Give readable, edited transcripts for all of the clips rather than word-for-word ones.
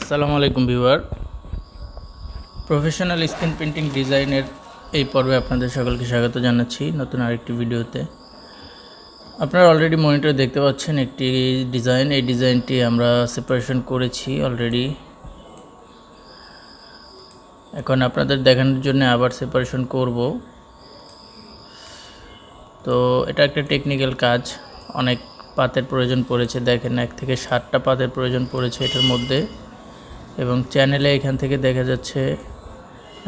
আসসালামু আলাইকুম viewer. Professional screen printing ডিজাইনের এই পর্বে আপনাদের সকলকে স্বাগত জানাচ্ছি নতুন আরেকটি ভিডিওতে। আপনারা অলরেডি মনিটরে দেখতে পাচ্ছেন একটি ডিজাইন। এই ডিজাইনটি আমরা সেপারেশন করেছি অলরেডি। এখন আপনাদের দেখানোর জন্য আবার সেপারেশন করব। তো এটা একটা টেকনিক্যাল কাজ, অনেক পাতের প্রয়োজন পড়েছে। দেখেন 1 থেকে 7টা পাতের প্রয়োজন পড়েছে এটার মধ্যে, এবং চ্যানেলে এখান থেকে দেখা যাচ্ছে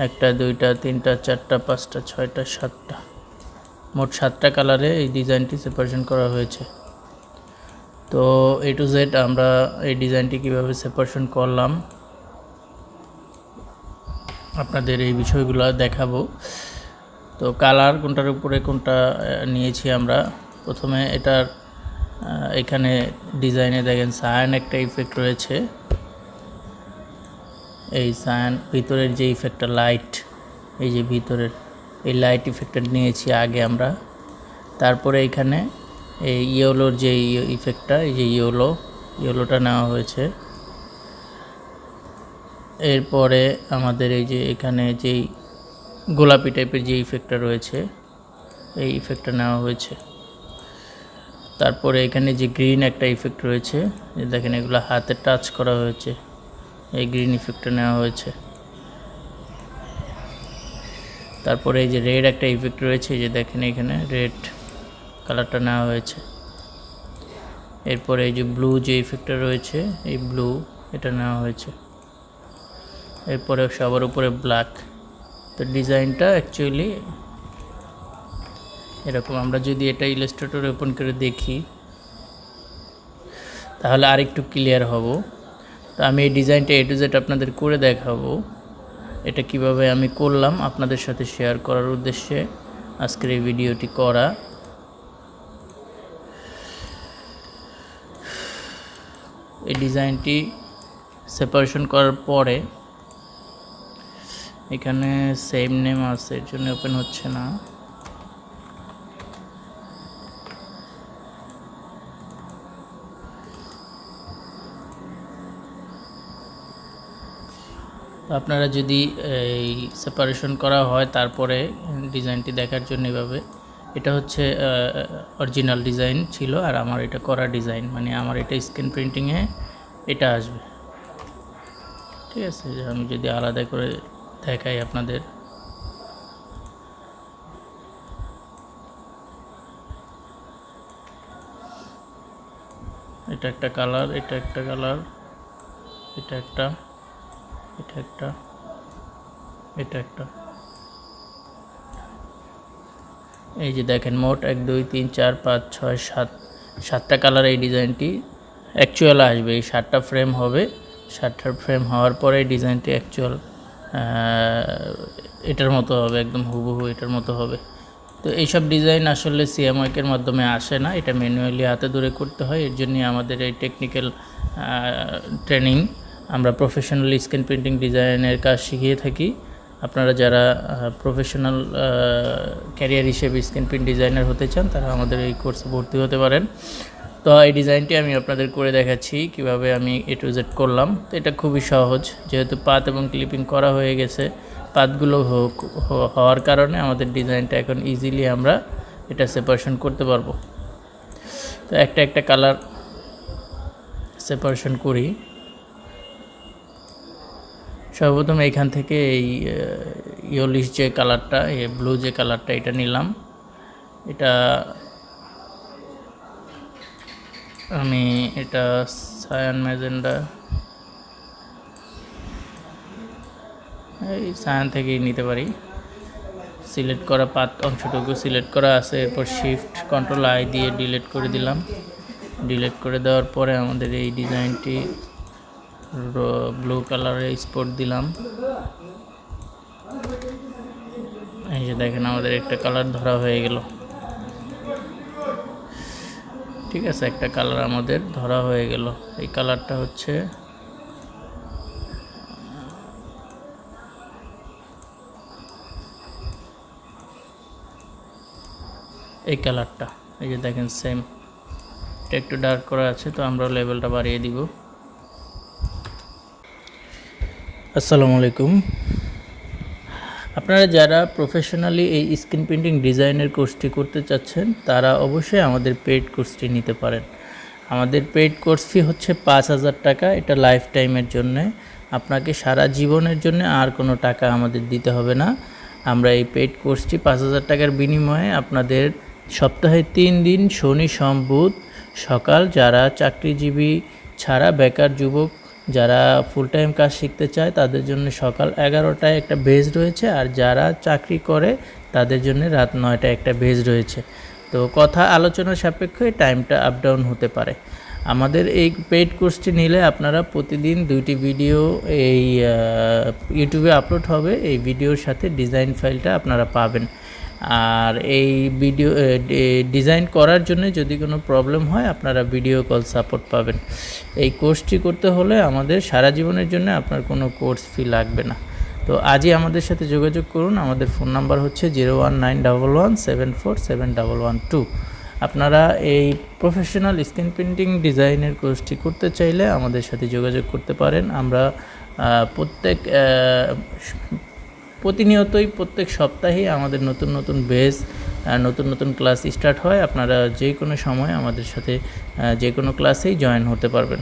1টা 2টা 3টা 4টা 5টা 6টা 7টা, মোট 7টা কালারে এই ডিজাইনটি সেপারেশন করা হয়েছে। তো A to Z আমরা এই ডিজাইনটি কিভাবে সেপারেশন করলাম আপনাদের এই বিষয়গুলো দেখাবো। তো কালার কোনটার উপরে কোনটা নিয়েছি আমরা, প্রথমে এটার এখানে ডিজাইনে দেখেন সায়ান একটা ইফেক্ট রয়েছে। এই সায়ান ভিতরের যে ইফেক্টটা লাইট, এই যে ভিতরের এই লাইট ইফেক্টটা নিয়েছি আগে আমরা। তারপরে এখানে এই ইয়েলোর যে ইফেক্টটা, এই যে ইয়েলোটা নেওয়া হয়েছে। এরপরে আমাদের এই যে এখানে যেই গোলাপি টাইপের যে ইফেক্টটা রয়েছে, এই ইফেক্টটা নেওয়া হয়েছে। তারপরে এখানে যে গ্রিন একটা ইফেক্ট রয়েছে, যে দেখেন এগুলো হাতে টাচ করা হয়েছে, এই গ্রিন ইফেক্টটা নেওয়া হয়েছে। তারপরে এই যে রেড একটা ইফেক্ট রয়েছে, যে দেখেন এখানে রেড কালারটা নেওয়া হয়েছে। এরপরে এই যে ব্লু যে ইফেক্টটা রয়েছে, এই ব্লু এটা নেওয়া হয়েছে। এরপরে সবার উপরে ব্ল্যাক। তো ডিজাইনটা অ্যাকচুয়ালি এরকম। আমরা যদি এটা ইলাস্ট্রেটরে ওপেন করে দেখি তাহলে আরেকটু ক্লিয়ার হব। তো আমি এই ডিজাইনটা A to Z আপনাদের করে দেখাবো। এটা কিভাবে আমি করলাম আপনাদের সাথে শেয়ার করার উদ্দেশ্যে আজকের এই ভিডিওটি করা। এই ডিজাইনটি সেপারেশন করার পরে এখানে সেম নেম আছে, এর জন্য ওপেন হচ্ছে না। আপনারা যদি এই সেপারেশন করা হয় তারপরে ডিজাইনটি দেখার জন্য এভাবে, এটা হচ্ছে অরিজিনাল ডিজাইন ছিল, আর আমার এটা করা ডিজাইন, মানে আমার এটা স্ক্রিন প্রিন্টিংয়ে এটা আসবে। ঠিক আছে, আমি যদি আলাদা করে দেখাই আপনাদের, এটা একটা কালার, এটা একটা কালার, এটা একটা, এটা একটা, এটা একটা। এই যে দেখেন মোট 1 2 3 4 5 6 7 7টা কালার এই ডিজাইনটি অ্যাকচুয়াল আসবে। এই 7টা ফ্রেম হবে। 7টা ফ্রেম হওয়ার পরে এই ডিজাইনটি অ্যাকচুয়াল এটার মতো হবে, একদম হুবহু এটার মতো হবে। তো এইসব ডিজাইন আসলে সিএমওয়াইকের মাধ্যমে আসে না, এটা ম্যানুয়ালি হাতে ধরে করতে হয়। এর জন্যই আমাদের এই টেকনিক্যাল ট্রেনিং। আমরা প্রফেশনাল স্ক্রিন প্রিন্টিং ডিজাইনের কাজ শিখিয়ে থাকি। আপনারা যারা প্রফেশনাল ক্যারিয়ার হিসেবে স্ক্রিন প্রিন্ট ডিজাইনার হতে চান, তারা আমাদের এই কোর্সে ভর্তি হতে পারেন। তো এই ডিজাইনটি আমি আপনাদের করে দেখাচ্ছি কিভাবে আমি A to Z করলাম। তো এটা খুবই সহজ, যেহেতু পাত এবং ক্লিপিং করা হয়ে গেছে। পাতগুলো হওয়ার কারণে আমাদের ডিজাইনটা এখন ইজিলি আমরা এটা সেপারেশন করতে পারবো। তো একটা একটা কালার সেপারেশন করি। সর্বপ্রথম এইখান থেকে এই ইয়েলিশ যে কালারটা, এই ব্লু যে কালারটা, এটা নিলাম। এটা আমি এটা সায়ান ম্যাজেন্ডা, এই সায়ান থেকেই নিতে পারি। সিলেক্ট করা পাত অংশটুকু সিলেক্ট করা আছে। এরপর শিফট কন্ট্রোল I দিয়ে ডিলিট করে দিলাম। ডিলিট করে দেওয়ার পরে আমাদের এই ডিজাইনটি ব্লু কালারে স্পট দিলাম। এই যে দেখেন আমাদের একটা কালার ধরা হয়ে গেল। ঠিক আছে, একটা কালার আমাদের ধরা হয়ে গেল। এই কালারটা হচ্ছে এই কালারটা। এই যে দেখেন সেম, এটা একটু ডার্ক করা আছে, তো আমরা লেভেলটা বাড়িয়ে দিব। আসসালামু আলাইকুম। আপনারা যারা প্রফেশনালি এই স্ক্রিন প্রিন্টিং ডিজাইনের কোর্সটি করতে চাচ্ছেন তারা অবশ্যই আমাদের পেইড কোর্সটি নিতে পারেন। আমাদের পেইড কোর্স ফি হচ্ছে 5,000 টাকা। এটা লাইফ টাইমের জন্যে, আপনাকে সারা জীবনের জন্য আর কোনো টাকা আমাদের দিতে হবে না। আমরা এই পেইড কোর্সটি 5,000 টাকার বিনিময়ে আপনাদের সপ্তাহে 3 দিন শনি সোম বুধ সকাল, যারা চাকরিজীবী ছাড়া বেকার যুবক যারা ফুল টাইম কাজ শিখতে চায় তাদের জন্য সকাল 11টায় একটা বেজ রয়েছে, আর যারা চাকরি করে তাদের জন্য রাত 9টায় একটা বেজ রয়েছে। তো কথা আলোচনার সাপেক্ষে টাইমটা আপ ডাউন হতে পারে। আমাদের এই পেইড কোর্সটি নিলে আপনারা প্রতিদিন 2টি ভিডিও এই ইউটিউবে আপলোড হবে, এই ভিডিওর সাথে ডিজাইন ফাইলটা আপনারা পাবেন। আর এই ভিডিও ডিজাইন করার জন্য যদি কোনো প্রবলেম হয় আপনারা ভিডিও কল সাপোর্ট পাবেন। এই কোর্সটি করতে হলে আমাদের সারা জীবনের জন্য আপনার কোনো কোর্স ফি লাগবে না। তো আজই আমাদের সাথে যোগাযোগ করুন। আমাদের ফোন নাম্বার হচ্ছে 0191174712। আপনারা এই প্রফেশনাল স্ক্রিন প্রিন্টিং ডিজাইনের কোর্সটি করতে চাইলে আমাদের সাথে যোগাযোগ করতে পারেন। আমরা প্রতিনিয়তই প্রত্যেক সপ্তাহেই আমাদের নতুন নতুন বেস নতুন নতুন ক্লাস স্টার্ট হয়। আপনারা যে কোনো সময় আমাদের সাথে যে কোনো ক্লাসেই জয়েন হতে পারবেন।